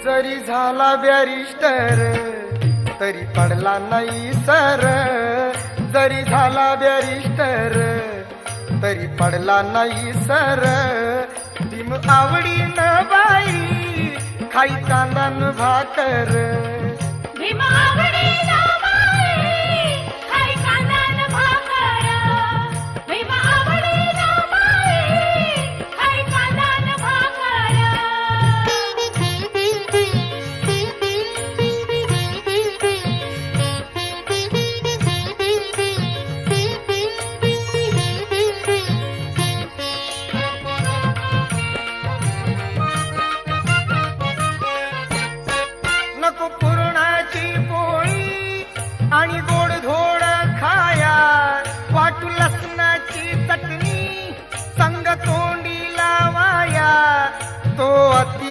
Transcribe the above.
जरी झाला बॅरिस्टर तरी पडला नाही सर, जरी झाला बॅरिस्टर तरी पडला नाही सर. भीम आवडीनं बाई खाई कांदा न भाकर, भीम आवडीनं